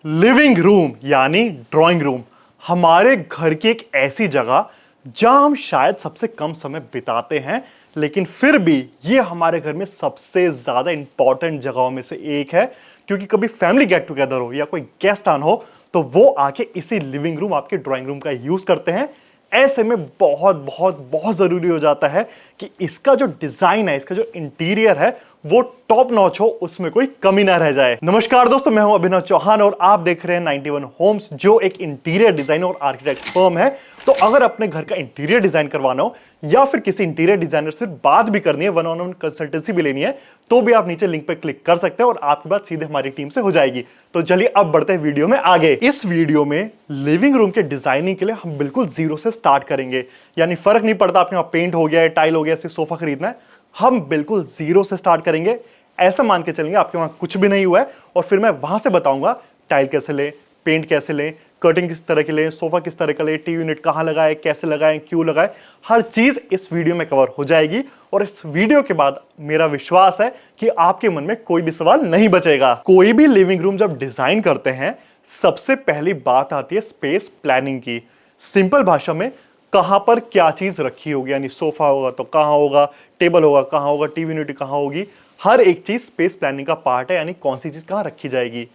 Living room यानी drawing room हमारे घर की एक ऐसी जगह जहां हम शायद सबसे कम समय बिताते हैं, लेकिन फिर भी ये हमारे घर में सबसे ज्यादा इंपॉर्टेंट जगहों में से एक है। क्योंकि कभी फैमिली गेट टुगेदर हो या कोई गेस्ट आना हो तो वो आके इसी लिविंग रूम, आपके ड्राइंग रूम का यूज करते हैं। ऐसे में बहुत बहुत बहुत जरूरी हो जाता है कि इसका जो डिजाइन है, इसका जो इंटीरियर है वो टॉप नॉच हो, उसमें कोई कमी ना रह जाए। नमस्कार दोस्तों, मैं हूं अभिनव चौहान और आप देख रहे हैं 91 होम्स, जो एक इंटीरियर डिजाइनर और आर्किटेक्ट फर्म है। तो अगर अपने घर का इंटीरियर डिजाइन करवाना हो या फिर किसी इंटीरियर डिजाइनर से बात भी करनी है, वन ऑन वन कंसल्टेंसी भी लेनी है, तो भी आप नीचे लिंक पर क्लिक कर सकते हैं और आपकी बात सीधे हमारी टीम से हो जाएगी। तो चलिए अब बढ़ते हैं वीडियो में आगे। इस वीडियो में लिविंग रूम के डिजाइनिंग के लिए हम बिल्कुल जीरो से स्टार्ट करेंगे। यानी फर्क नहीं पड़ता आपके वहां पेंट हो गया है, टाइल हो गया, सिर्फ सोफा खरीदना है, हम बिल्कुल जीरो से स्टार्ट करेंगे। ऐसा मान के चलेंगे आपके वहां कुछ भी नहीं हुआ है और फिर मैं वहां से बताऊंगा टाइल कैसे लें, पेंट कैसे लें, कर्टिंग किस तरह के लें, सोफा किस तरह का लें, टीवी यूनिट कहां लगाए, कैसे लगाएं, क्यों लगाएं, हर चीज इस वीडियो में कवर हो जाएगी। और इस वीडियो के बाद मेरा विश्वास है कि आपके मन में कोई भी सवाल नहीं बचेगा। कोई भी लिविंग रूम जब डिजाइन करते हैं, सबसे पहली बात आती है स्पेस प्लानिंग की। सिंपल भाषा में कहां पर क्या चीज रखी होगी, यानी सोफा होगा तो कहां होगा, टेबल होगा कहां होगा, टीवी यूनिट कहां होगी, हर एक चीज स्पेस प्लानिंग का पार्ट है। यानी कौन सी चीज कहां रखी जाएगी।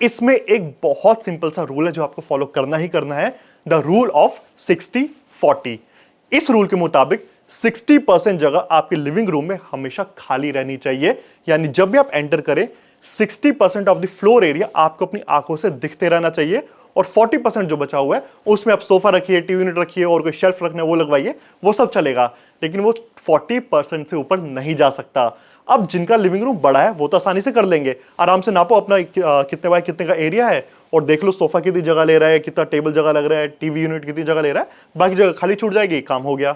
इसमें एक बहुत सिंपल सा रूल है जो आपको फॉलो करना ही करना है, द रूल ऑफ 60-40। इस रूल के मुताबिक 60% जगह आपके लिविंग रूम में हमेशा खाली रहनी चाहिए। यानी जब भी आप एंटर करें, 60% ऑफ द फ्लोर एरिया आपको अपनी आंखों से दिखते रहना चाहिए और 40% जो बचा हुआ है उसमें आप सोफा रखिए, टीवी यूनिट रखिए और कोई शेल्फ रखना है वो लगवाइए, वो सब चलेगा। लेकिन वो 40% से ऊपर नहीं जा सकता। अब जिनका लिविंग रूम बड़ा है वो तो आसानी से कर लेंगे, आराम से नापो अपना कितने बाय कितने का एरिया है और देख लो सोफा कितनी जगह ले रहा है, कितना टेबल जगह लग रहा है, टीवी यूनिट कितनी जगह ले रहा है, बाकी जगह खाली छूट जाएगी, काम हो गया।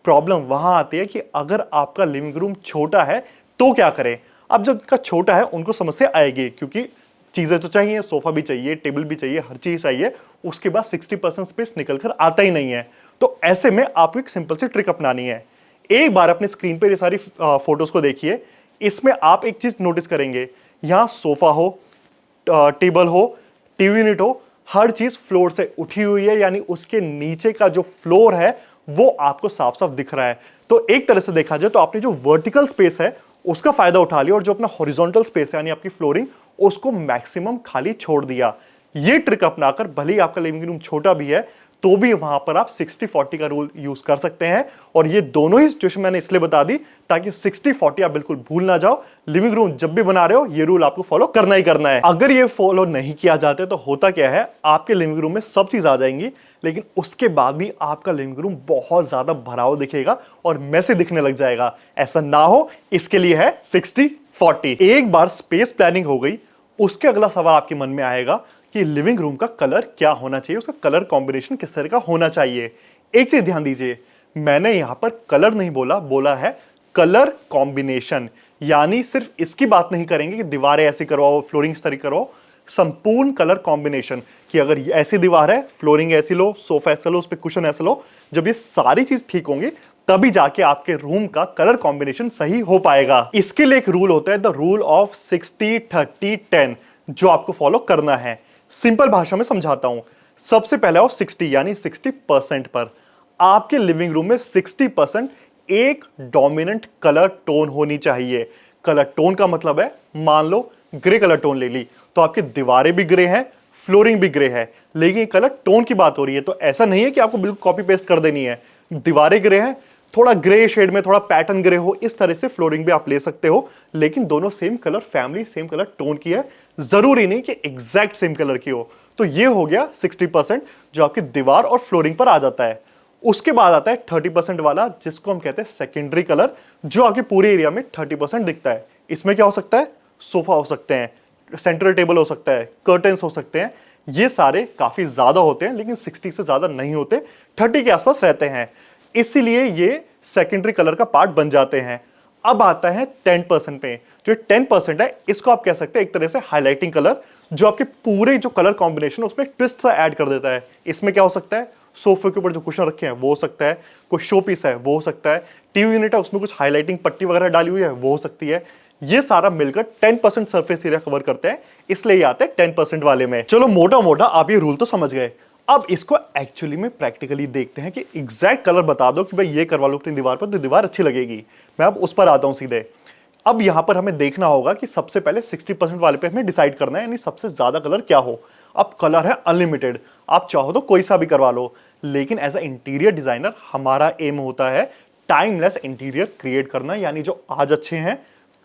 प्रॉब्लम वहां आती है कि अगर आपका लिविंग रूम छोटा है तो क्या करें। अब जब का छोटा है उनको समस्या आएगी, क्योंकि चीजें तो चाहिए, सोफा भी चाहिए, टेबल भी चाहिए, हर चीज चाहिए, उसके बाद 60% स्पेस निकल कर आता ही नहीं है। तो ऐसे में आपको एक सिंपल सी ट्रिक अपनानी है। एक बार अपने स्क्रीन पर ये सारी फोटोज को देखिए। इसमें आप एक चीज नोटिस करेंगे, यहां सोफा हो, टेबल हो, टीवी यूनिट हो, हर चीज फ्लोर से उठी हुई है। यानी उसके नीचे का जो फ्लोर है वो आपको साफ साफ दिख रहा है। तो एक तरह से देखा जाए तो आपने जो वर्टिकल स्पेस है उसका फायदा उठा लिया और जो अपना हॉरिजॉन्टल स्पेस है यानी आपकी फ्लोरिंग, उसको मैक्सिमम खाली छोड़ दिया। ये ट्रिक अपनाकर भले ही आपका लिविंग रूम छोटा भी है तो भी वहां पर आप 60-40 का रूल यूज कर सकते हैं। और ये दोनों ही सिचुएशन मैंने इसलिए बता दी ताकि 60-40 आप बिल्कुल भूल ना जाओ। लिविंग रूम जब भी बना रहे हो ये रूल आपको फॉलो करना ही करना है। अगर ये फॉलो नहीं किया जाता तो होता क्या है, आपके लिविंग रूम में सब चीज आ जाएंगी लेकिन उसके बाद भी आपका लिविंग रूम बहुत ज्यादा भराव दिखेगा और मैसी दिखने लग जाएगा। ऐसा ना हो इसके लिए है 60-40। एक बार स्पेस प्लानिंग हो गई, उसके अगला सवाल आपके मन में आएगा कि लिविंग रूम का कलर क्या होना चाहिए, उसका कलर कॉम्बिनेशन किस तरह का होना चाहिए। एक चीज ध्यान दीजिए, मैंने यहां पर कलर नहीं बोला, बोला है कलर कॉम्बिनेशन। यानी सिर्फ इसकी बात नहीं करेंगे कि दीवारें ऐसी करवाओ, फ्लोरिंग इस तरह करवाओ, संपूर्ण कलर कॉम्बिनेशन कि अगर ऐसी दीवार है, फ्लोरिंग ऐसी लो, सोफा ऐसा लो, उस पर कुशन ऐसा लो। जब ये सारी चीज ठीक होंगी तभी जाके आपके रूम का कलर कॉम्बिनेशन सही हो पाएगा। इसके लिए एक रूल होता है, द रूल ऑफ 60-30-10, जो आपको फॉलो करना है। सिंपल भाषा में समझाता हूं। सबसे पहले आओ 60 यानी 60% पर। आपके लिविंग रूम में 60% एक डोमिनेंट कलर टोन होनी चाहिए। कलर टोन का मतलब है, मान लो ग्रे कलर टोन ले ली तो आपकी दीवारें भी ग्रे हैं, फ्लोरिंग भी ग्रे है, लेकिन कलर टोन की बात हो रही है। तो ऐसा नहीं है कि आपको बिल्कुल कॉपी पेस्ट कर देनी है। दीवारें ग्रे हैं, थोड़ा ग्रे शेड में थोड़ा पैटर्न ग्रे हो, इस तरह से फ्लोरिंग भी आप ले सकते हो, लेकिन दोनों same colour family, same colour tone की है। जरूरी नहीं कि एग्जैक्ट सेम कलर की हो। तो ये हो गया 60% जो आपकी दीवार और फ्लोरिंग पर आ जाता है। उसके बाद आता है 30% वाला, जिसको हम कहते हैं सेकेंडरी कलर, जो आपके पूरे एरिया में 30% दिखता है। इसमें क्या हो सकता है, सोफा हो सकते हैं, सेंट्रल टेबल हो सकता है, कर्टन्स हो सकते हैं। ये सारे काफी ज्यादा होते हैं लेकिन 60 से ज्यादा नहीं होते, 30 के आसपास रहते हैं, इसीलिए ये सेकेंडरी कलर का पार्ट बन जाते हैं। अब आता है 10% पे। जो 10% है इसको आप कह सकते हैं एक तरह से हाईलाइटिंग कलर, जो आपके पूरे जो कलर कॉम्बिनेशन उसमें ट्विस्ट सा ऐड कर देता है। इसमें क्या हो सकता है, सोफे के ऊपर जो कुशन रखे हैं वो हो सकता है, कोई शो पीस है वो हो सकता है, टीवी यूनिट है उसमें कुछ हाईलाइटिंग पट्टी वगैरह डाली हुई है वो हो सकती है, ये सारा मिलकर 10% सरफेस एरिया कवर करते हैं, इसलिए ये आते हैं 10% वाले में। चलो मोटा मोटा आप ये रूल तो समझ गए। अब इसको एक्चुअली में प्रैक्टिकली देखते हैं कि एग्जैक्ट कलर बता दो कि भाई ये करवा लो अपनी दीवार पर तो दीवार अच्छी लगेगी। मैं अब उस पर आता हूं सीधे। अब यहां पर हमें देखना होगा कि सबसे पहले 60% वाले पे हमें डिसाइड करना है, यानी सबसे ज्यादा कलर क्या हो। अब कलर है अनलिमिटेड, आप चाहो तो कोई सा भी करवा लो, लेकिन एज अ इंटीरियर डिजाइनर हमारा एम होता है टाइमलेस इंटीरियर क्रिएट करना, यानी जो आज अच्छे हैं,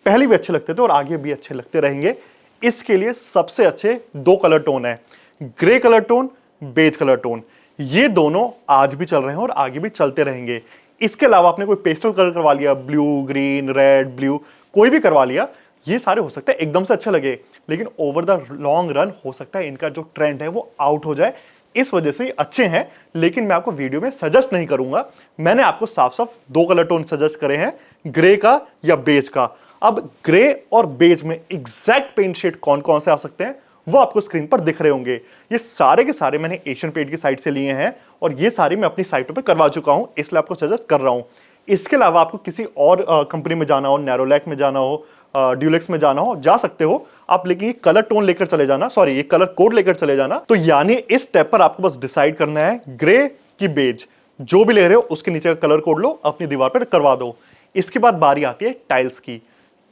पहले भी अच्छे लगते थे और आगे भी अच्छे लगते रहेंगे। इसके लिए सबसे अच्छे दो कलर टोन है, grey colour tone, beige colour tone. ये दोनों आज भी चल रहे हैं और आगे भी चलते रहेंगे। इसके अलावा आपने कोई पेस्टल कलर करवा लिया, ब्लू, ग्रीन, रेड, ब्लू, कोई भी करवा लिया, ये सारे हो सकता है एकदम से अच्छे लगे, लेकिन ओवर द लॉन्ग रन हो सकता है इनका जो ट्रेंड है वो आउट हो जाए। इस वजह से अच्छे हैं, लेकिन मैं आपको वीडियो में सजेस्ट नहीं करूंगा। मैंने आपको साफ साफ दो कलर टोन सजेस्ट करे हैं, ग्रे का या बेज का। अब ग्रे और बेज में एग्जैक्ट पेंट शेड कौन कौन से आ सकते हैं वो आपको स्क्रीन पर दिख रहे होंगे। ये सारे के सारे मैंने एशियन पेंट की साइट से लिए हैं और ये सारे मैं अपनी साइटों पे करवा चुका हूं, इसलिए आपको सजेस्ट कर रहा हूं। इसके अलावा आपको किसी और कंपनी में जाना हो, नैरोलैक में जाना हो, ड्यूलेक्स में जाना हो, जा सकते हो आप, लेकिन ये कलर टोन लेकर चले जाना, सॉरी ये कलर कोड लेकर चले जाना। तो यानी इस स्टेप पर आपको बस डिसाइड करना है ग्रे की बेज, जो भी ले रहे हो उसके नीचे का कलर कोड लो, अपनी दीवार पर करवा दो। इसके बाद बारी आती है टाइल्स की।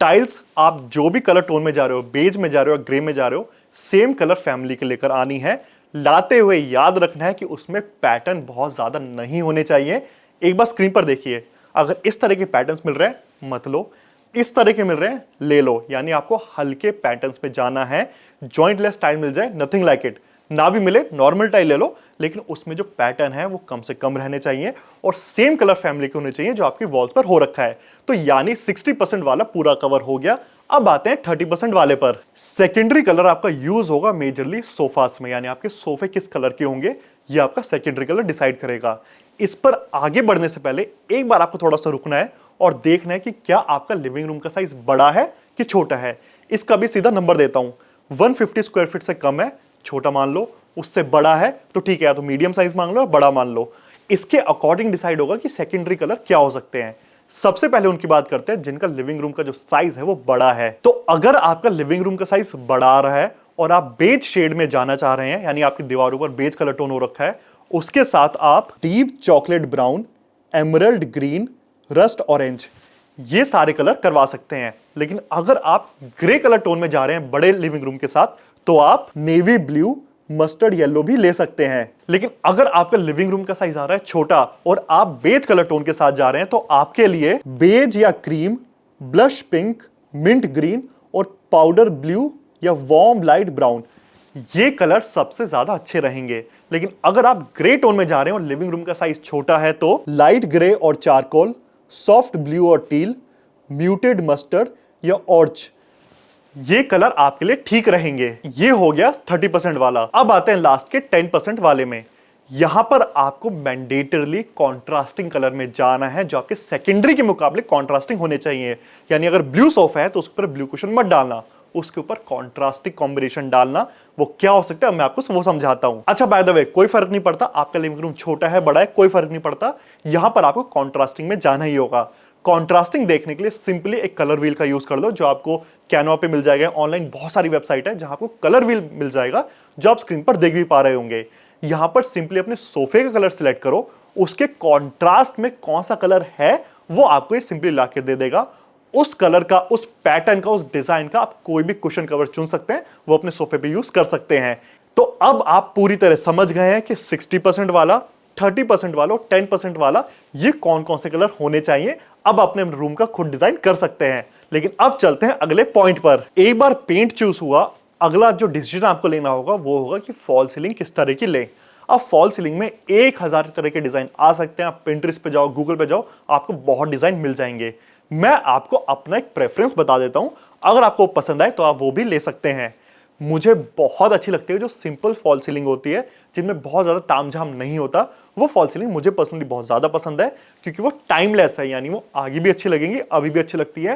टाइल्स आप जो भी कलर टोन में जा रहे हो, बेज में जा रहे हो, ग्रे में जा रहे हो, सेम कलर फैमिली के लेकर आनी है। लाते हुए याद रखना है कि उसमें पैटर्न बहुत ज्यादा नहीं होने चाहिए। एक बार स्क्रीन पर देखिए, अगर इस तरह के पैटर्न्स मिल रहे हैं मत लो, इस तरह के मिल रहे हैं ले लो, यानी आपको हल्के पैटर्न्स पे जाना है। जॉइंटलेस टाइल मिल जाए नथिंग लाइक इट, ना भी मिले नॉर्मल टाइल ले लो, लेकिन उसमें जो पैटर्न है वो कम से कम रहने चाहिए और सेम कलर फैमिली के होने चाहिए जो आपकी वॉल्स पर हो रखा है। तो यानी 60% वाला पूरा कवर हो गया। अब आते हैं 30% वाले पर। सेकेंडरी कलर आपका यूज होगा मेजरली सोफास में, यानी आपके सोफे किस कलर के होंगे ये आपका सेकेंडरी कलर डिसाइड करेगा। इस पर आगे बढ़ने से पहले एक बार आपको थोड़ा सा रुकना है और देखना है कि क्या आपका लिविंग रूम का साइज बड़ा है कि छोटा है। इसका भी सीधा नंबर देता हूं, 150 स्क्वायर फीट से कम है छोटा मान लो, उससे बड़ा है तो ठीक है, या तो मीडियम साइज मांग लो या बड़ा मान लो। इसके अकॉर्डिंग डिसाइड होगा कि सेकेंडरी कलर क्या हो सकते हैं। सबसे पहले उनकी बात करते हैं जिनका लिविंग रूम का जो साइज है वो बड़ा है। तो अगर आपका लिविंग रूम का साइज बड़ा आ रहा है और आप बेज शेड में जाना चाह रहे हैं, यानी आपकी दीवारों पर बेज कलर टोन हो रखा है, उसके साथ आप deep chocolate brown, emerald green, rust orange, ये सारे कलर करवा सकते हैं। लेकिन अगर आप ग्रे कलर टोन में जा रहे हैं बड़े लिविंग रूम के साथ, तो आप नेवी ब्लू, मस्टर्ड येलो भी ले सकते हैं। लेकिन अगर आपका लिविंग रूम का साइज आ रहा है छोटा और आप बेज कलर टोन के साथ जा रहे हैं, तो आपके लिए बेज या cream, blush pink, mint green और पाउडर ब्लू या वार्म लाइट ब्राउन, ये कलर सबसे ज्यादा अच्छे रहेंगे। लेकिन अगर आप ग्रे टोन में जा रहे हैं और लिविंग रूम का साइज छोटा है, तो लाइट ग्रे और चारकोल, सॉफ्ट ब्लू और टील, म्यूटेड मस्टर्ड या ऑर्च, ये कलर आपके लिए ठीक रहेंगे। ये हो गया 30% वाला। अब आते हैं लास्ट के 10% वाले में। यहां पर आपको मैंडेटरली कॉन्ट्रास्टिंग कलर में जाना है, जो आपके सेकेंडरी के मुकाबले कॉन्ट्रास्टिंग होने चाहिए। यानी अगर ब्लू सोफा है तो उसके ऊपर ब्लू कुशन मत डालना, उसके ऊपर कॉन्ट्रास्टिंग कॉम्बिनेशन डालना। वो क्या हो सकता है मैं आपको वो समझाता हूं। अच्छा, बाय द वे, कोई फर्क नहीं पड़ता आपका लिविंग रूम छोटा है बड़ा है, कोई फर्क नहीं पड़ता, यहां पर आपको कॉन्ट्रास्टिंग में जाना ही होगा। कॉन्ट्रास्टिंग देखने के लिए सिंपली एक कलर व्हील का यूज कर लो, जो आपको कैनवा पे मिल जाएगा। ऑनलाइन बहुत सारी वेबसाइट है जहां आपको कलर व्हील मिल जाएगा, जो आप स्क्रीन पर देख भी पा रहे होंगे। यहां पर सिंपली अपने सोफे का कलर सिलेक्ट करो, उसके कॉन्ट्रास्ट में कौन सा कलर है वो आपको ये सिंपली ला के दे देगा। उस कलर का, उस पैटर्न का, उस डिजाइन का आप कोई भी कुशन कवर चुन सकते हैं, वो अपने सोफे पे यूज कर सकते हैं। तो अब आप पूरी तरह समझ गए हैं कि 60% वाला, 30% वाला, 10% वाला, ये कौन कौन से कलर होने चाहिए। अब अपने रूम का खुद डिजाइन कर सकते हैं। लेकिन अब चलते हैं अगले पॉइंट पर। एक बार पेंट चूज हुआ, अगला जो डिसीजन आपको लेना होगा वो होगा कि फॉल सीलिंग किस तरह की ले। अब फॉल सीलिंग में 1000 तरह के डिजाइन आ सकते हैं। आप पिंटरेस्ट पे जाओ, गूगल पे जाओ, आपको बहुत डिजाइन मिल जाएंगे। मैं आपको अपना एक प्रेफरेंस बता देता हूं, अगर आपको पसंद आए तो आप वो भी ले सकते हैं। मुझे बहुत अच्छी लगती है जो सिंपल फॉल सीलिंग होती है, जिनमें बहुत ज्यादा तामझाम नहीं होता। वो फॉल सीलिंग मुझे पर्सनली बहुत ज्यादा पसंद है, क्योंकि वो टाइमलेस है, यानी वो आगे भी अच्छी लगेंगी, अभी भी अच्छी लगती है।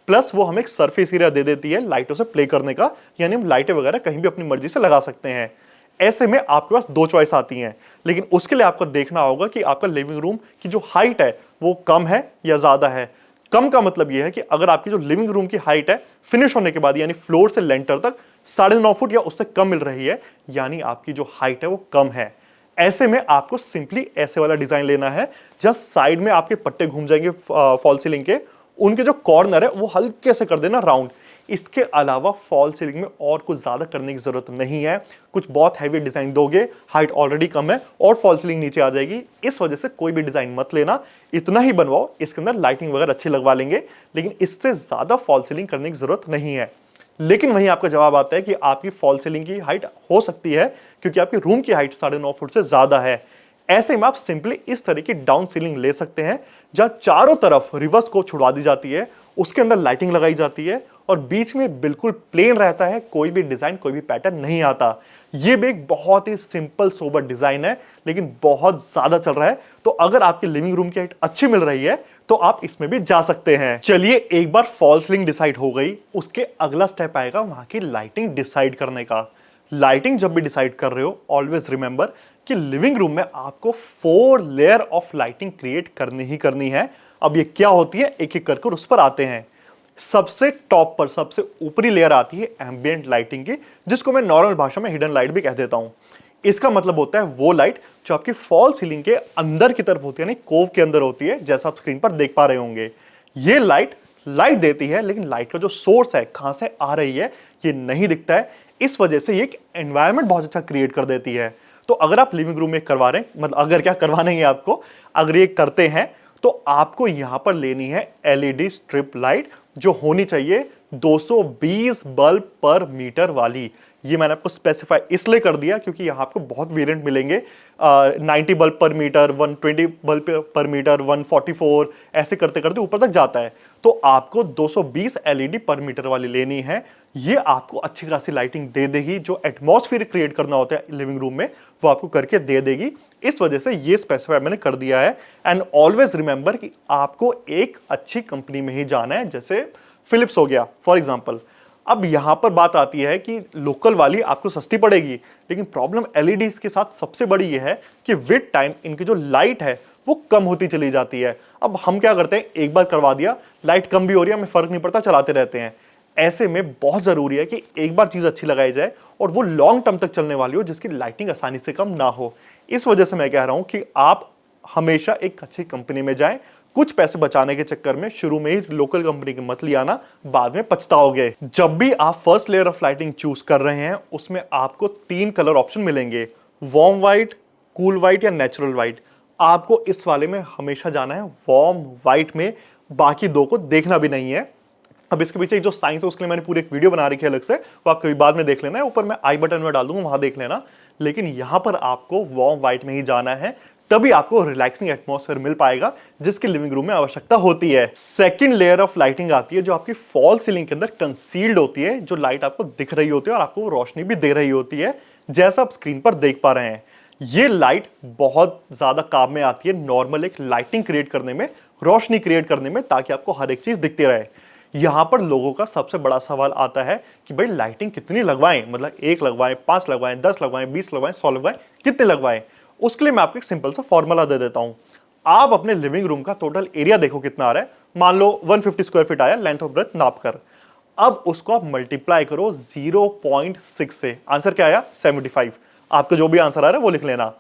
प्लस वो हमें एक सरफेस एरिया दे देती है लाइटों से प्ले करने का, यानी हम लाइटें वगैरह कहीं भी अपनी मर्जी से लगा सकते हैं। ऐसे में आपके पास दो चॉइस आती हैं, लेकिन उसके लिए आपको देखना होगा कि आपका लिविंग रूम की जो हाइट है वो कम है या ज्यादा है। कम का मतलब यह है कि अगर आपकी जो लिविंग रूम की हाइट है फिनिश होने के बाद यानी फ्लोर से लेंटर तक 9.5 फुट या उससे कम मिल रही है, यानी आपकी जो हाइट है वो कम है। ऐसे में आपको सिंपली ऐसे वाला डिजाइन लेना है, जस्ट साइड में आपके पट्टे घूम जाएंगे फॉल सीलिंग के, उनके जो कॉर्नर है वो हल्के से कर देना राउंड। इसके अलावा फॉल सीलिंग में और कुछ ज्यादा करने की जरूरत नहीं है। कुछ बहुत हैवी डिजाइन दोगे, हाइट ऑलरेडी कम है और फॉल सीलिंग नीचे आ जाएगी, इस वजह से कोई भी डिजाइन मत लेना। इतना ही बनवाओ, इसके अंदर लाइटिंग वगैरह अच्छी लगवा लेंगे, लेकिन इससे ज्यादा फॉल सीलिंग करने की जरूरत नहीं है। लेकिन वहीं आपका जवाब आता है कि आपकी फॉल सीलिंग की हाइट हो सकती है क्योंकि आपकी रूम की हाइट 9.5 फुट से ज्यादा है। ऐसे में आप सिंपली इस तरह की डाउन सीलिंग ले सकते हैं, जहां चारों तरफ रिवर्स को छुड़वा दी जाती है, उसके अंदर लाइटिंग लगाई जाती है और बीच में बिल्कुल प्लेन रहता है, कोई भी डिजाइन कोई भी पैटर्न नहीं आता। यह भी एक बहुत ही सिंपल सोबर डिजाइन है, लेकिन बहुत ज्यादा चल रहा है। तो अगर आपकी लिविंग रूम की हाइट अच्छी मिल रही है तो आप इसमें भी जा सकते हैं। चलिए, एक बार फॉल सीलिंग डिसाइड हो गई, उसके अगला स्टेप आएगा वहां की लाइटिंग डिसाइड करने का। लाइटिंग जब भी डिसाइड कर रहे हो, ऑलवेज रिमेंबर कि लिविंग रूम में आपको 4 लेयर ऑफ लाइटिंग क्रिएट करनी ही करनी है। अब ये क्या होती है, एक एक करके उस पर आते हैं। सबसे टॉप पर सबसे ऊपरी लेयर आती है एम्बिएंट लाइटिंग की, जिसको मैं नॉर्मल भाषा में हिडन लाइट भी कह देता हूं। इसका मतलब होता है वो लाइट जो आपकी फॉल सीलिंग के अंदर की तरफ होती है, यानी कोव के अंदर होती है, जैसा आप स्क्रीन पर देख पा रहे होंगे। ये लाइट देती है, लेकिन लाइट का जो सोर्स है, कहां से आ रही है, ये नहीं दिखता है। इस वजह से ये एक एनवायरनमेंट बहुत अच्छा क्रिएट कर देती है। तो अगर आप लिविंग रूम में करवा रहे हैं, मतलब अगर क्या करवाने हैं आपको, अगर ये करते हैं तो आपको यहां पर लेनी है एलईडी स्ट्रिप लाइट, जो होनी चाहिए 220 बल्ब पर मीटर वाली। ये मैंने आपको स्पेसिफाई इसलिए कर दिया क्योंकि यहां आपको बहुत वेरिएंट मिलेंगे, 90 बल्ब पर मीटर, 120 बल्ब पर मीटर, 144, ऐसे करते करते ऊपर तक जाता है। तो आपको 220 एलईडी पर मीटर वाली लेनी है। ये आपको अच्छी खासी लाइटिंग दे देगी, जो एटमॉस्फेयर क्रिएट करना होता है लिविंग रूम में वो आपको करके दे देगी। इस वजह से ये स्पेसिफाई मैंने कर दिया है। एंड ऑलवेज रिमेंबर कि आपको एक अच्छी कंपनी में ही जाना है, जैसे फिलिप्स हो गया फॉर एग्जांपल। अब यहां पर बात आती है कि लोकल वाली आपको सस्ती पड़ेगी, लेकिन प्रॉब्लम एलईडीज के साथ सबसे बड़ी यह है कि विद टाइम इनकी जो लाइट है वो कम होती चली जाती है। अब हम क्या करते हैं, एक बार करवा दिया, लाइट कम भी हो रही है, हमें फर्क नहीं पड़ता, चलाते रहते हैं। ऐसे में बहुत जरूरी है कि एक बार चीज अच्छी लगाई जाए और वो लॉन्ग टर्म तक चलने वाली हो, जिसकी लाइटिंग आसानी से कम ना हो। इस वजह से मैं कह रहा हूं कि आप हमेशा एक अच्छी कंपनी में जाएं। कुछ पैसे बचाने के चक्कर में शुरू में ही लोकल कंपनी की मत लिया ना, बाद में पछताओगे। जब भी आप first layer of lighting choose कर रहे हैं, उसमें आपको 3 कलर ऑप्शन मिलेंगे, वार्म व्हाइट, कूल व्हाइट या नेचुरल व्हाइट। आपको इस वाले में हमेशा जाना है वार्म व्हाइट में, बाकी दो को देखना भी नहीं है। अब इसके पीछे जो साइंस है उसके लिए मैंने पूरी एक वीडियो बना रखी है अलग से, वो आप कभी बाद में देख लेना है, ऊपर मैं आई बटन में डाल दूंगा, वहां देख लेना। लेकिन यहां पर आपको वार्म व्हाइट में ही जाना है, तभी आपको रिलैक्सिंग एटमॉस्फेयर मिल पाएगा जिसकी लिविंग रूम में आवश्यकता होती है। सेकंड लेयर ऑफ लाइटिंग आती है जो आपकी फॉल सीलिंग के अंदर कंसील्ड होती है, जो लाइट आपको दिख रही होती है और आपको रोशनी भी दे रही होती है, जैसा आप स्क्रीन पर देख पा रहे हैं। ये लाइट बहुत ज्यादा काम में आती है नॉर्मल एक लाइटिंग क्रिएट करने में, रोशनी क्रिएट करने में, ताकि आपको हर एक चीज दिखती रहे। यहां पर लोगों का सबसे बड़ा सवाल आता है कि भाई लाइटिंग कितनी लगवाएं, मतलब 1 लगवाएं, 5 लगवाएं, 10 लगवाएं, 20 लगवाएं, 100 लगवाएं, कितने लगवाएं। उसके लिए मैं आपको एक सिंपल सा फॉर्मूला दे देता हूं। आप अपने लिविंग रूम का टोटल एरिया देखो कितना आ रहा है, मान लो 150 स्क्वायर फीट आया लेंथ और ब्रेथ नाप कर। अब उसको आप मल्टीप्लाई करो 0.6 से, आंसर क्या आया, 75। आपको जो भी आंसर आ रहा है वो लिख लेना।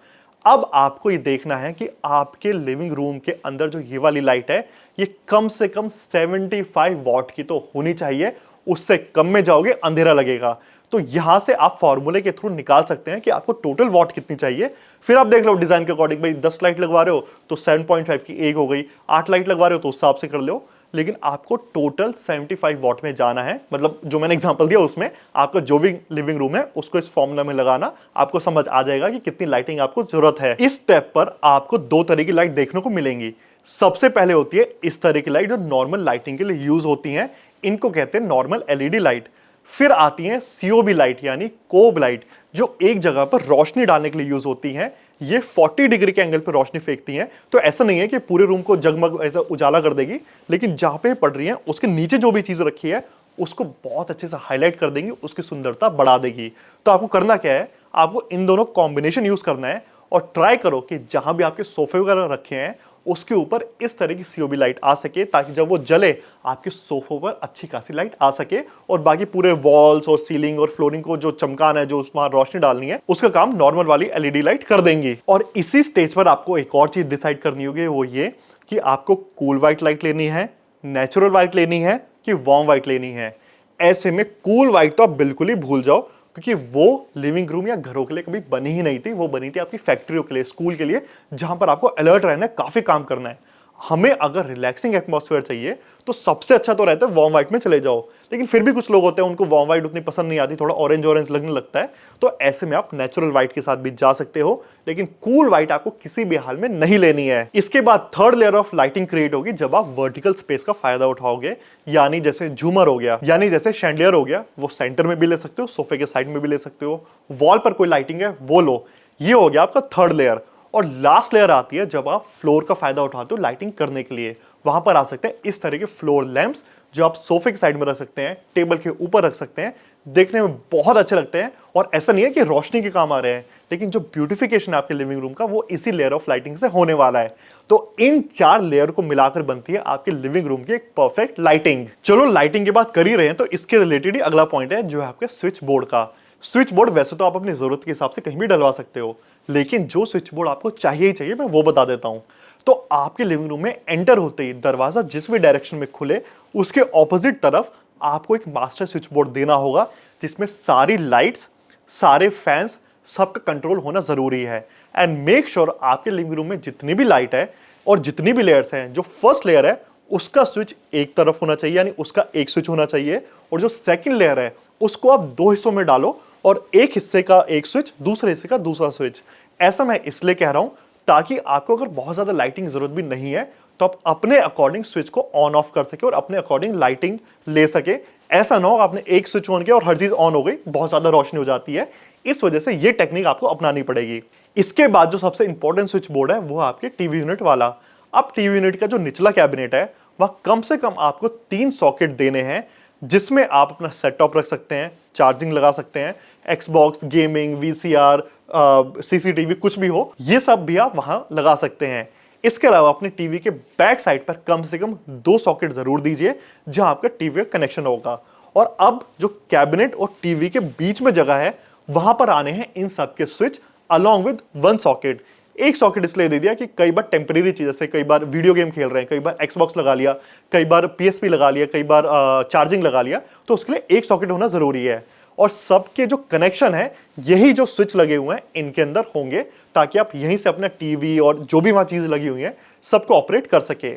अब आपको ये देखना है कि आपके लिविंग रूम के अंदर जो ये वाली लाइट है, ये कम से कम 75 वॉट की तो होनी चाहिए, उससे कम में जाओगे अंधेरा लगेगा। तो यहां से आप फॉर्मूले के थ्रू निकाल सकते हैं कि आपको टोटल वॉट कितनी चाहिए। फिर आप देख लो डिजाइन के अकॉर्डिंग, भाई 10 लाइट लगवा रहे हो तो 7.5 की एक हो गई, 8 लाइट लगवा रहे हो तो उस हिसाब से कर लो। लेकिन आपको टोटल 75 वॉट में जाना है, मतलब जो मैंने एग्जांपल दिया उसमें आपका जो भी लिविंग रूम है उसको इस फॉर्मूला में लगाना, आपको समझ आ जाएगा कि कितनी लाइटिंग आपको जरूरत है। इस स्टेप पर आपको 2 तरह की लाइट देखने को मिलेंगी। सबसे पहले होती है इस तरह की लाइट जो नॉर्मल लाइटिंग के लिए यूज होती हैं, इनको कहते हैं नॉर्मल एलईडी लाइट। फिर आती है सीओबी लाइट यानी कोब लाइट, जो एक जगह पर रोशनी डालने के लिए यूज होती हैं। ये 40 डिग्री के एंगल पर रोशनी फेंकती हैं, तो ऐसा नहीं है कि पूरे रूम को जगमग ऐसा उजाला कर देगी, लेकिन जहां पे पड़ रही है उसके नीचे जो भी चीज रखी है उसको बहुत अच्छे से हाईलाइट कर देंगी, उसकी सुंदरता बढ़ा देगी। तो आपको करना क्या है, आपको इन दोनों कॉम्बिनेशन यूज करना है और ट्राई करो कि जहां भी आपके सोफे वगैरह रखे हैं उसके ऊपर इस तरह की सीओबी लाइट आ सके, ताकि जब वो जले आपके सोफों पर अच्छी खासी लाइट आ सके और बाकी पूरे वॉल्स और सीलिंग और फ्लोरिंग को जो चमकाना है, जो वहां रोशनी डालनी है, उसका काम नॉर्मल वाली एलईडी लाइट कर देंगी। और इसी स्टेज पर आपको एक और चीज डिसाइड करनी होगी, वो ये कि आपको कूल व्हाइट लाइट लेनी है, नेचुरल व्हाइट लेनी है कि वार्म व्हाइट लेनी है। ऐसे में कूल व्हाइट तो आप बिल्कुल ही भूल जाओ, क्योंकि वो लिविंग रूम या घरों के लिए कभी बनी ही नहीं थी। वो बनी थी आपकी फैक्ट्रियों के लिए, स्कूल के लिए, जहां पर आपको अलर्ट रहना है, काफी काम करना है। हमें अगर रिलैक्सिंग एटमॉस्फेयर चाहिए तो सबसे अच्छा तो रहता है वार्म व्हाइट में चले जाओ, लेकिन फिर भी कुछ लोग होते हैं उनको वार्म व्हाइट उतनी पसंद नहीं आती, थोड़ा ऑरेंज ऑरेंज लगने लगता है, तो ऐसे में आप नेचुरल व्हाइट के साथ भी जा सकते हो, लेकिन कूल व्हाइट आपको किसी भी हाल में नहीं लेनी है। इसके बाद third layer of lighting create होगी जब आप वर्टिकल स्पेस का फायदा उठाओगे, यानी जैसे झूमर हो गया, यानी जैसे शैंडलियर हो गया, वो सेंटर में भी ले सकते हो, सोफे के साइड में भी ले सकते हो, वॉल पर कोई लाइटिंग है वो लो। ये हो गया आपका थर्ड लेयर। और लास्ट लेयर आती है जब आप फ्लोर का फायदा उठाते हो लाइटिंग करने के लिए। वहां पर आ सकते हैं इस तरह के फ्लोर लैंप्स, जो आप सोफे के साइड में रख सकते हैं, टेबल के ऊपर रख सकते हैं, देखने में बहुत अच्छे लगते हैं। और ऐसा नहीं है कि रोशनी के काम आ रहे हैं, लेकिन जो ब्यूटिफिकेशन है आपके लिविंग रूम का, वो इसी लेयर ऑफ लाइटिंग से होने वाला है। तो इन 4 लेयर को मिलाकर बनती है आपके लिविंग रूम की एक परफेक्ट लाइटिंग। चलो लाइटिंग की बात कर ही रहे हैं, तो इसके रिलेटेड ही अगला पॉइंट है, जो है आपके स्विच बोर्ड का। स्विच बोर्ड वैसे तो आप अपनी जरूरत के हिसाब से कहीं भी डलवा सकते हो, लेकिन जो स्विच बोर्ड आपको चाहिए ही चाहिए, मैं वो बता देता हूं। तो आपके लिविंग रूम में एंटर होते ही दरवाजा जिस भी डायरेक्शन में खुले, उसके ऑपोजिट तरफ आपको एक मास्टर स्विच बोर्ड देना होगा, जिसमें सारी लाइट्स, सारे फैंस, सबका कंट्रोल होना जरूरी है। एंड मेक श्योर आपके लिविंग रूम में जितनी भी लाइट है और जितनी भी लेयर्स हैं, जो फर्स्ट लेयर है उसका स्विच एक तरफ होना चाहिए, यानी उसका एक स्विच होना चाहिए, और जो सेकंड लेयर है उसको आप 2 हिस्सों में डालो, और एक हिस्से का एक स्विच, दूसरे हिस्से का दूसरा स्विच। ऐसा मैं इसलिए कह रहा हूं ताकि आपको अगर बहुत ज्यादा लाइटिंग जरूरत भी नहीं है, तो आप अपने अकॉर्डिंग स्विच को ऑन ऑफ कर सके और अपने अकॉर्डिंग लाइटिंग ले सके। ऐसा ना हो आपने एक स्विच ऑन किया और हर चीज ऑन हो गई, बहुत ज्यादा रोशनी हो जाती है। इस वजह से यह टेक्निक आपको अपनानी पड़ेगी। इसके बाद जो सबसे इंपॉर्टेंट स्विच बोर्ड है, वो आपके टीवी यूनिट वाला। अब टीवी यूनिट का जो निचला कैबिनेट है, वह कम से कम आपको 3 सॉकेट देने हैं, जिसमें आप अपना सेट टॉप रख सकते हैं, चार्जिंग लगा सकते हैं, एक्सबॉक्स, गेमिंग, वीसीआर, सीसीटीवी, कुछ भी हो, ये सब भी आप वहां लगा सकते हैं। इसके अलावा अपने टीवी के बैक साइड पर कम से कम 2 सॉकेट जरूर दीजिए, जहां आपका टीवी का कनेक्शन होगा। और अब जो कैबिनेट और टीवी के बीच में जगह है, वहां पर आने हैं इन सब के स्विच अलॉन्ग विद 1 सॉकेट। एक सॉकेट इसलिए दे दिया कि कई बार टेम्परेरी चीज, जैसे कई बार वीडियो गेम खेल रहे हैं, कई बार एक्सबॉक्स लगा लिया, कई बार पीएसपी लगा लिया, कई बार चार्जिंग लगा लिया, तो उसके लिए एक सॉकेट होना जरूरी है। और सबके जो कनेक्शन है, यही जो स्विच लगे हुए हैं इनके अंदर होंगे, ताकि आप यहीं से अपना टीवी और जो भी वहां चीज लगी हुई है सबको ऑपरेट कर सके।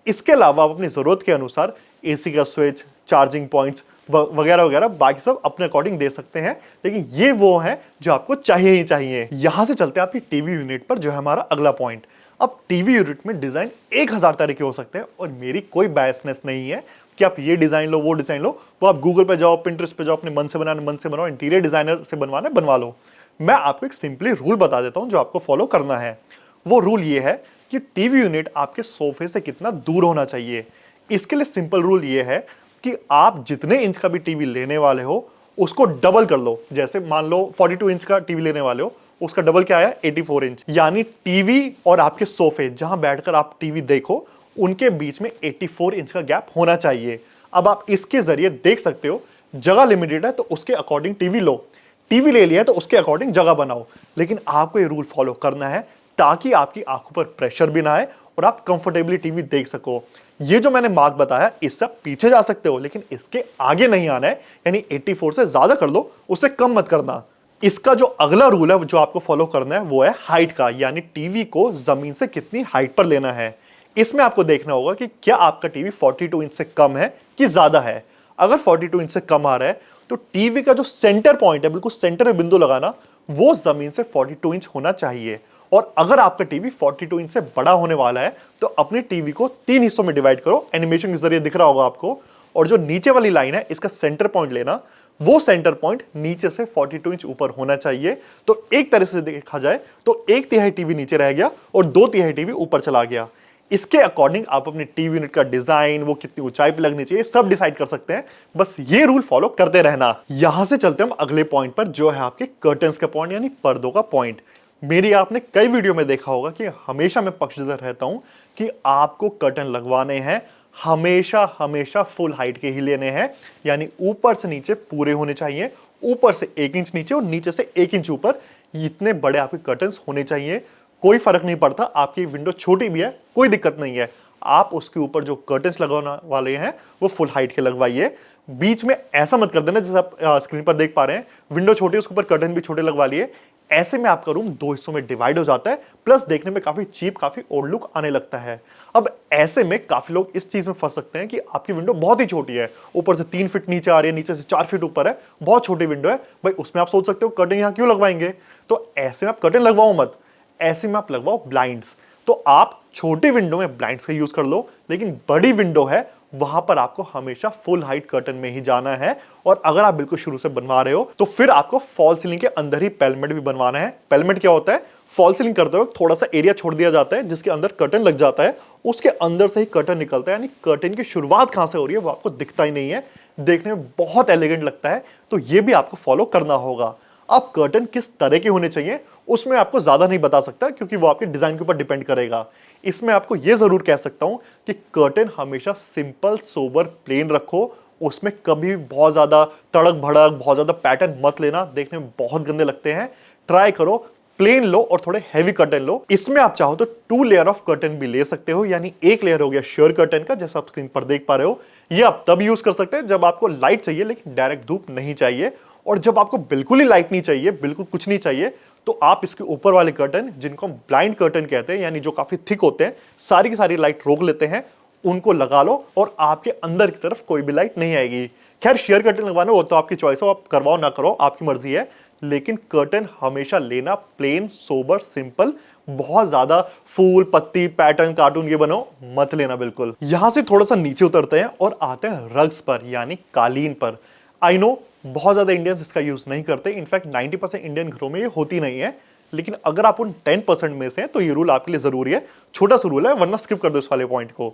इसके अलावा आप अपनी जरूरत के अनुसार एसी का स्विच, चार्जिंग पॉइंट्स वगैरह वगैरह बाकी सब अपने अकॉर्डिंग दे सकते हैं, लेकिन ये वो है जो आपको चाहिए ही चाहिए। यहां से चलते हैं आपकी टीवी यूनिट पर, जो है हमारा अगला पॉइंट। अब टीवी यूनिट में डिजाइन 1000 तरह के हो सकते हैं, और मेरी कोई बायसनेस नहीं है कि आप ये डिजाइन लो, वो डिजाइन लो। वो आप गूगल पे जाओ, पिंटरेस्ट पे जाओ, अपने मन से बनाना मन से बनाओ, इंटीरियर डिजाइनर से बनवाना बनवा लो। मैं आपको एक सिंपली रूल बता देता हूं जो आपको फॉलो करना है। वो रूल ये है कि टीवी यूनिट आपके सोफे से कितना दूर होना चाहिए। इसके लिए सिंपल रूल ये है कि आप जितने इंच का भी टीवी लेने वाले हो, उसको डबल कर लो। जैसे मान लो 42 इंच का टीवी लेने वाले हो, उसका डबल क्या आया, 84 इंच। यानी टीवी और आपके सोफे, जहां बैठकर आप टीवी देखो, उनके बीच में 84 इंच का गैप होना चाहिए। अब आप इसके जरिए देख सकते हो, जगह लिमिटेड है तो उसके अकॉर्डिंग टीवी लो, टीवी ले लिया तो उसके अकॉर्डिंग जगह बनाओ। लेकिन आपको ये रूल फॉलो करना है, ताकि आपकी आंखों पर प्रेशर भी ना आए और आप कंफर्टेबली टीवी देख सको। ये जो मैंने मार्क बताया, इससे आप पीछे जा सकते हो, लेकिन इसके आगे नहीं आना है। यानी 84 से ज्यादा कर लो, उससे कम मत करना। इसका जो अगला रूल है जो आपको फॉलो करना है, वो है हाइट का, यानी टीवी को जमीन से कितनी हाइट पर लेना है। इसमें आपको देखना होगा कि क्या आपका टीवी 42 इंच से कम है कि ज्यादा है। अगर 42 इंच से कम आ रहा है, तो टीवी का जो सेंटर पॉइंट है, बिल्कुल सेंटर में बिंदु लगाना, वो जमीन से 42 इंच होना चाहिए। और अगर आपका टीवी 42 इंच से बड़ा होने वाला है, तो अपने टीवी को 3 हिस्सों में डिवाइड करो, एनिमेशन के जरिए दिख रहा होगा आपको। और जो नीचे वाली लाइन है, इसका सेंटर पॉइंट लेना, वो सेंटर पॉइंट नीचे से 42 इंच ऊपर होना चाहिए। तो एक तरह से देखा जाए तो 1/3 टीवी नीचे रह गया और 2/3 टीवी ऊपर चला गया। इसके अकॉर्डिंग आप अपने टीवी यूनिट का डिजाइन, वो कितनी ऊंचाई पे लगनी चाहिए, सब डिसाइड कर सकते हैं। बस ये रूल फॉलो करते रहना। यहां से चलते हम अगले पॉइंट पर, जो है आपके कर्टन्स का पॉइंट, यानी पर्दों का पॉइंट। मेरी आपने कई वीडियो में देखा होगा कि हमेशा मैं पक्षधर रहता हूं कि आपको कर्टन लगवाने हैं, हमेशा हमेशा फुल हाइट के ही लेने हैं, यानी ऊपर से नीचे पूरे होने चाहिए, ऊपर से 1 इंच नीचे और नीचे से 1 इंच ऊपर, इतने बड़े आपके कर्टन्स होने चाहिए। कोई फर्क नहीं पड़ता आपकी विंडो छोटी भी है, कोई दिक्कत नहीं है, आप उसके ऊपर जो कर्टन्स लगाने वाले हैं वो फुल हाइट के लगवाइए। बीच में ऐसा मत कर देना, जैसे आप स्क्रीन पर देख पा रहे हैं, विंडो छोटी है उसके ऊपर कर्टन भी छोटे लगवा लिए। ऐसे में आपका रूम दो हिस्सों में डिवाइड हो जाता है, प्लस देखने में काफी चीप, काफी ओल्ड लुक आने लगता है। अब ऐसे में काफी लोग इस चीज में फंस सकते हैं कि आपकी विंडो बहुत ही छोटी है, ऊपर से 3 फीट नीचे आ रही है, नीचे से 4 फीट ऊपर है, बहुत छोटी विंडो है भाई, उसमें आप सोच सकते हो कर्टन यहां क्यों लगवाएंगे। तो ऐसे में आप कर्टन लगवाओ मत, ऐसे में आप लगवाओ ब्लाइंड्स। तो आप छोटी विंडो में ब्लाइंड्स का यूज कर लो, लेकिन बड़ी विंडो है वहां पर आपको हमेशा फुल हाइट कर्टन में ही जाना है। और अगर आप बिल्कुल शुरू से बनवा रहे हो तो फिर आपको फॉल सीलिंग के अंदर ही पेलमेट भी बनवाना है। पेलमेट क्या होता है? फॉल सीलिंग करते वक्त थोड़ा सा एरिया छोड़ दिया जाता है जिसके अंदर कर्टन लग जाता है, उसके अंदर से ही कर्टन निकलता है, यानी कर्टन की शुरुआत कहां से हो रही है वो आपको दिखता ही नहीं है, देखने में बहुत एलिगेंट लगता है। तो ये भी आपको फॉलो करना होगा। अब कर्टन किस तरह के होने चाहिए उसमें आपको ज्यादा नहीं बता सकता, क्योंकि वो आपके डिजाइन के ऊपर डिपेंड करेगा। इसमें आपको यह जरूर कह सकता हूं कि कर्टन हमेशा सिंपल, सोबर, प्लेन रखो। उसमें कभी बहुत ज्यादा तड़क भड़क, बहुत ज्यादा पैटर्न मत लेना, देखने में बहुत गंदे लगते हैं। ट्राई करो प्लेन लो और थोड़े हैवी कर्टन लो। इसमें आप चाहो तो 2 लेयर ऑफ कर्टन भी ले सकते हो, यानी एक लेयर हो गया शेयर कर्टन का, जैसा आप स्क्रीन पर देख पा रहे हो। ये आप तब यूज कर सकते हैं जब आपको लाइट चाहिए लेकिन डायरेक्ट धूप नहीं चाहिए, और जब आपको बिल्कुल ही लाइट नहीं चाहिए, बिल्कुल कुछ नहीं चाहिए, तो आप इसके ऊपर वाले कर्टन, जिनको हम ब्लाइंड कर्टन कहते हैं, यानी जो काफी थिक होते हैं, सारी की सारी लाइट रोक लेते हैं, उनको लगा लो और आपके अंदर की तरफ कोई भी लाइट नहीं आएगी। खैर शेयर कर्टन लगवाना वो तो आपकी चॉइस हो, आप करवाओ ना करो आपकी मर्जी है, लेकिन कर्टन हमेशा लेना प्लेन, सोबर, सिंपल। बहुत ज्यादा फूल, पत्ती, पैटर्न, कार्टून ये बनो मत लेना बिल्कुल। यहां से थोड़ा सा नीचे उतरते हैं और आते हैं रग्स पर, यानी कालीन पर। आई नो बहुत ज्यादा इंडियंस इसका यूज नहीं करते, इनफैक्ट 90% इंडियन घरों में ये होती नहीं है, लेकिन अगर आप उन 10% में से हैं तो ये रूल आपके लिए जरूरी है। छोटा सा रूल है, वरना स्किप कर दो इस वाले पॉइंट को।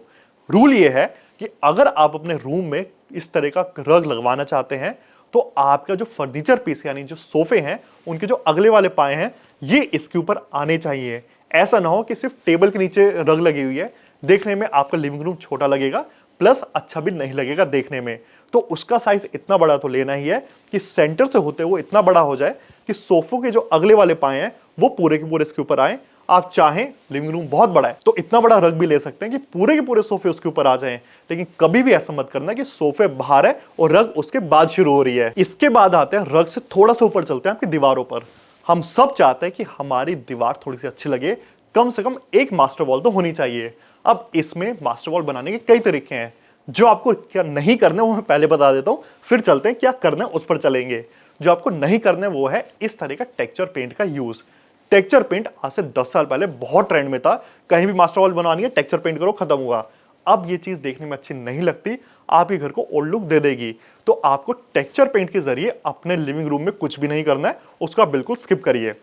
रूल ये है कि अगर आप अपने रूम में इस तरह का रग लगवाना चाहते हैं तो आपका जो फर्नीचर पीस, यानी जो सोफे हैं, उनके जो अगले वाले पाए हैं, ये इसके ऊपर आने चाहिए। ऐसा ना हो कि सिर्फ टेबल के नीचे रग लगी हुई है, देखने में आपका लिविंग रूम छोटा लगेगा, प्लस अच्छा भी नहीं लगेगा देखने में। तो उसका साइज इतना बड़ा तो लेना ही है कि सेंटर से होते हुए इतना बड़ा हो जाए कि सोफों के जो अगले वाले पाए हैं वो पूरे के पूरे इसके ऊपर आए। आप चाहें, लिविंग रूम बहुत बड़ा है तो इतना बड़ा रग भी ले सकते हैं कि पूरे के पूरे सोफे उसके ऊपर आ जाएं, लेकिन कभी भी ऐसा मत करना कि सोफे बाहर है और रग उसके बाद शुरू हो रही है। इसके बाद आते हैं रग से थोड़ा सा ऊपर चलते हैं आपकी दीवारों पर। हम सब चाहते हैं कि हमारी दीवार थोड़ी सी अच्छी लगे, कम से कम एक मास्टर वॉल तो होनी चाहिए। अब इसमें मास्टर वॉल बनाने के कई तरीके हैं, जो आपको क्या नहीं करने वो मैं पहले बता देता हूं, फिर चलते हैं क्या करना है उस पर चलेंगे। जो आपको नहीं करना है वो है इस तरह का टेक्सचर पेंट का यूज। टेक्सचर पेंट आज से 10 साल पहले बहुत ट्रेंड में था, कहीं भी मास्टर वॉल बनवानी है टेक्सचर पेंट करो, खत्म हुआ। अब ये चीज देखने में अच्छी नहीं लगती, आपके घर को ओल्ड लुक दे देगी। तो आपको टेक्सचर पेंट के जरिए अपने लिविंग रूम में कुछ भी नहीं करना है, उसका बिल्कुल स्किप करिए।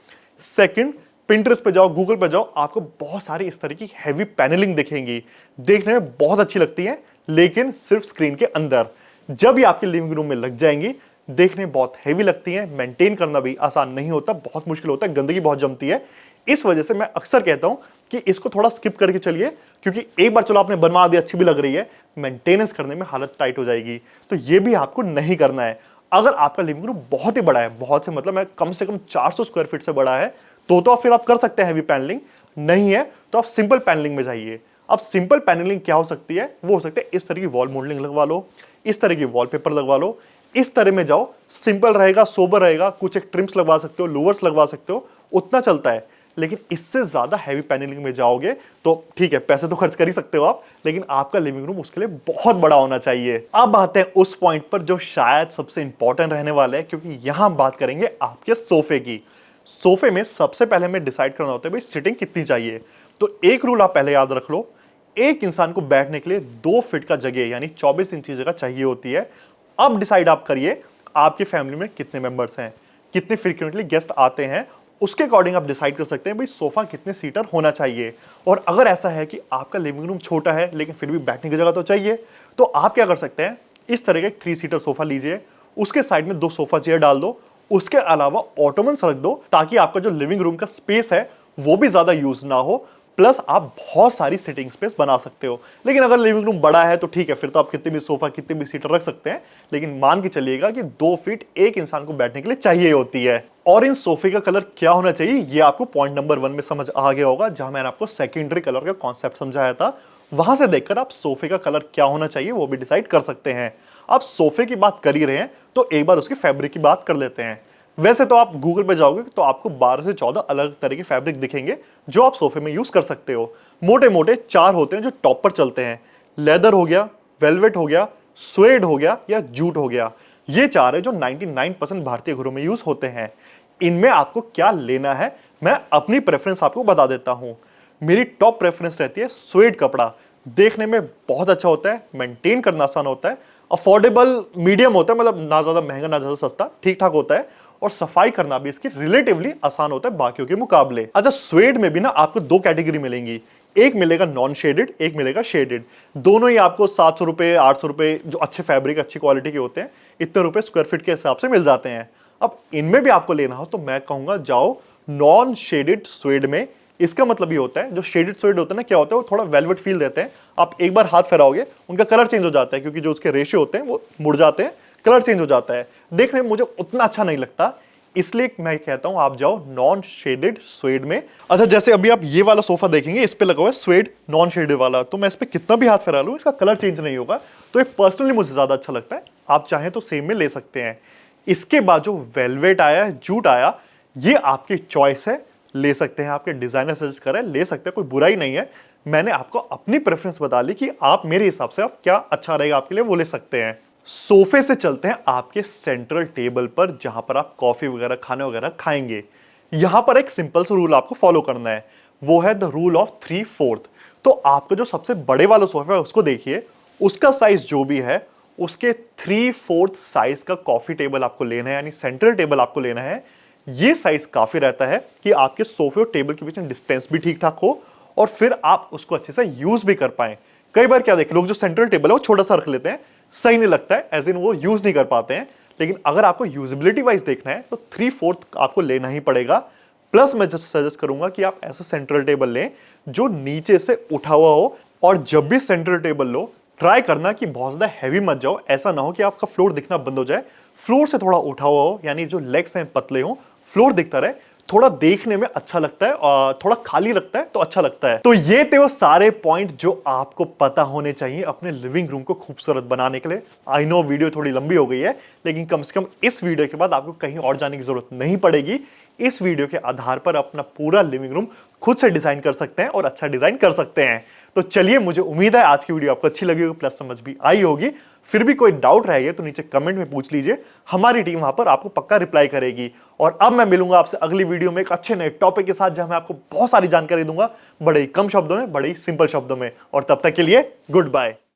सेकंड, पिंटरेस्ट पे जाओ, गूगल पे जाओ, आपको बहुत सारी इस तरह की हैवी पैनलिंग दिखेंगी, देखने में बहुत अच्छी लगती है, लेकिन सिर्फ स्क्रीन के अंदर। जब ये आपके लिविंग रूम में लग जाएंगी, देखने में बहुत हैवी लगती हैं, मेंटेन करना भी आसान नहीं होता, बहुत मुश्किल होता है, गंदगी बहुत जमती है। इस वजह से मैं अक्सर कहता हूं कि इसको थोड़ा स्किप करके चलिए, क्योंकि एक बार चलो आपने बनवा दी, अच्छी भी लग रही है, मेंटेनेंस करने में हालत टाइट हो जाएगी। तो ये भी आपको नहीं करना है। अगर आपका लिविंग रूम बहुत ही बड़ा है, बहुत से मतलब मैं कम से कम 400 स्क्वायर फीट से बड़ा है, तो फिर आप कर सकते हैं हैवी पैनलिंग। नहीं है तो आप सिंपल पैनलिंग में जाइए। अब सिंपल पैनलिंग क्या हो सकती है? वो हो सकते हैं इस तरह की वॉल मॉडलिंग लगवा लो, इस तरह की वॉलपेपर लगवा लो, इस तरह में जाओ, सिंपल रहेगा, सोबर रहेगा। कुछ एक ट्रिम्स लगवा सकते हो, लोवर्स लगवा सकते हो, उतना चलता है। लेकिन इससे ज्यादा हैवी पैनलिंग में जाओगे तो ठीक है, पैसे तो खर्च कर ही सकते हो आप, लेकिन आपका लिविंग रूम उसके लिए बहुत बड़ा होना चाहिए। अब आते हैं उस पॉइंट पर जो शायद सबसे इंपॉर्टेंट रहने वाला है, क्योंकि यहां हम बात करेंगे आपके सोफे की। सोफे में सबसे पहले हमें डिसाइड करना होता है भाई सीटिंग कितनी चाहिए। तो एक रूल आप पहले याद रख लो, एक इंसान को बैठने के लिए 2 फीट का जगह, यानी 24 इंच की जगह चाहिए होती है। अब डिसाइड आप करिए आपकी फैमिली में कितने मेंबर्स हैं, कितने फ्रीक्वेंटली गेस्ट आते हैं, उसके अकॉर्डिंग आप डिसाइड कर सकते हैं भाई सोफा कितने सीटर होना चाहिए। और अगर ऐसा है कि आपका लिविंग रूम छोटा है लेकिन फिर भी बैठने की जगह तो चाहिए, तो आप क्या कर सकते हैं, इस तरह का एक 3 सीटर सोफा लीजिए, उसके साइड में 2 सोफा चेयर डाल दो उसके अलावा ऑटोमन्स रख दो ताकि आपका जो लिविंग रूम का स्पेस है वो भी ज्यादा यूज ना हो, प्लस आप बहुत सारी सिटिंग स्पेस बना सकते हो। लेकिन अगर लिविंग रूम बड़ा है तो ठीक है, फिर तो आप कितने भी सोफा कितने भी सीटर रख सकते हैं, लेकिन मान के चलिएगा कि 2 फीट एक इंसान को बैठने के लिए चाहिए होती है। और इन सोफे का कलर क्या होना चाहिए ये आपको पॉइंट नंबर 1 में समझ आ गया होगा, जहां मैंने आपको सेकेंडरी कलर का कॉन्सेप्ट समझाया था। वहां से देखकर आप सोफे का कलर क्या होना चाहिए वो भी डिसाइड कर सकते हैं। आप सोफे की बात कर ही रहे हैं तो एक बार उसके फैब्रिक की बात कर लेते हैं। वैसे तो आप गूगल पे जाओगे तो आपको 12 से 14 अलग तरह के फैब्रिक दिखेंगे जो आप सोफे में यूज कर सकते हो। मोटे मोटे 4 होते हैं जो टॉप पर चलते हैं। लेदर हो गया, वेलवेट हो गया, स्वेड हो गया या जूट हो गया। ये 4 है जो 99% भारतीय घरों में यूज होते हैं। इनमें आपको क्या लेना है मैं अपनी प्रेफरेंस आपको बता देता हूं। मेरी टॉप प्रेफरेंस रहती है स्वेड कपड़ा। देखने में बहुत अच्छा होता है, मेंटेन करना आसान होता है, अफोर्डेबल मीडियम होता है, मतलब ना ज्यादा महंगा ना ज्यादा सस्ता, ठीक ठाक होता है, और सफाई करना भी इसकी रिलेटिवली आसान होता है बाकियों के मुकाबले। अच्छा, स्वेड में भी ना आपको 2 कैटेगरी मिलेंगी। एक मिलेगा नॉन शेडेड, एक मिलेगा शेडेड। दोनों ही आपको 700 रुपए 800 रुपए, जो अच्छे फैब्रिक अच्छी क्वालिटी के होते हैं, इतने रुपए स्क्वायर फीट के हिसाब से मिल जाते हैं। अब इनमें भी आपको लेना हो तो मैं कहूंगा जाओ नॉन शेडेड स्वेड में। इसका मतलब ये होता है, जो शेडेड स्वेड होता है ना, क्या होता है, वो थोड़ा वेलवेट फील देते हैं। आप एक बार हाथ फैलाओगे उनका कलर चेंज हो जाता है, क्योंकि जो उसके रेशियो होते हैं वो मुड़ जाते हैं, कलर चेंज हो जाता है। देखने में मुझे उतना अच्छा नहीं लगता, इसलिए मैं कहता हूं आप जाओ नॉन शेडेड स्वेड में। अच्छा, जैसे अभी आप ये वाला सोफा देखेंगे, इस पे लगा हुआ है स्वेड नॉन शेडेड वाला, तो मैं इस पे कितना भी हाथ फैला लूं इसका कलर चेंज नहीं होगा। तो ये पर्सनली मुझे ज्यादा अच्छा लगता है। आप चाहें तो सेम में ले सकते हैं। इसके बाद जो वेलवेट आया, जूट आया, ये आपकी चॉइस है, ले सकते हैं। आपके डिजाइनर सजेस्ट कर रहे हैं, ले सकते हैं, कोई बुराई नहीं है। मैंने आपको अपनी प्रेफरेंस बता ली कि आप मेरे हिसाब से आप क्या अच्छा रहेगा आपके लिए वो ले सकते हैं। सोफे से चलते हैं आपके सेंट्रल टेबल पर, जहां पर आप कॉफी वगैरह खाने वगैरह खाएंगे। यहां पर एक सिंपल सा रूल आपको फॉलो करना है, वो है द रूल ऑफ 3/4। तो आपका जो सबसे बड़े वाला सोफा है उसको देखिए, उसका साइज जो भी है उसके 3/4 साइज का कॉफी टेबल आपको लेना है, यानी सेंट्रल टेबल आपको लेना है। ये साइज काफी रहता है कि आपके सोफे और टेबल के बीच में डिस्टेंस भी ठीक ठाक हो और फिर आप उसको अच्छे से यूज भी कर पाए। कई बार क्या देखें, लोग जो सेंट्रल टेबल है वो छोटा सा रख लेते हैं, सही नहीं लगता है, एज इन वो यूज नहीं कर पाते हैं। लेकिन अगर आपको यूजेबिलिटी वाइज देखना है तो 3/4 आपको लेना ही पड़ेगा। प्लस मैं जस्ट सजेस्ट करूंगा कि आप ऐसा सेंट्रल टेबल लें जो नीचे से उठा हुआ हो, और जब भी सेंट्रल टेबल लो ट्राई करना कि बहुत ज्यादा हैवी मत जाओ। ऐसा ना हो कि आपका फ्लोर दिखना बंद हो जाए। फ्लोर से थोड़ा उठा हुआ हो, यानी जो लेग्स हैं पतले हो, फ्लोर दिखता रहे, थोड़ा देखने में अच्छा लगता है और थोड़ा खाली लगता है तो अच्छा लगता है। तो ये थे वो सारे पॉइंट जो आपको पता होने चाहिए अपने लिविंग रूम को खूबसूरत बनाने के लिए। आई नो वीडियो थोड़ी लंबी हो गई है, लेकिन कम से कम इस वीडियो के बाद आपको कहीं और जाने की जरूरत नहीं पड़ेगी। इस वीडियो के आधार पर अपना पूरा लिविंग रूम खुद से डिजाइन कर सकते हैं और अच्छा डिजाइन कर सकते हैं। तो चलिए, मुझे उम्मीद है आज की वीडियो आपको अच्छी लगी होगी, प्लस समझ भी आई होगी। फिर भी कोई डाउट रह गया तो नीचे कमेंट में पूछ लीजिए, हमारी टीम वहां पर आपको पक्का रिप्लाई करेगी। और अब मैं मिलूंगा आपसे अगली वीडियो में एक अच्छे नए टॉपिक के साथ, जहां मैं आपको बहुत सारी जानकारी दूंगा, बड़े ही कम शब्दों में, बड़े ही सिंपल शब्दों में। और तब तक के लिए गुड बाय।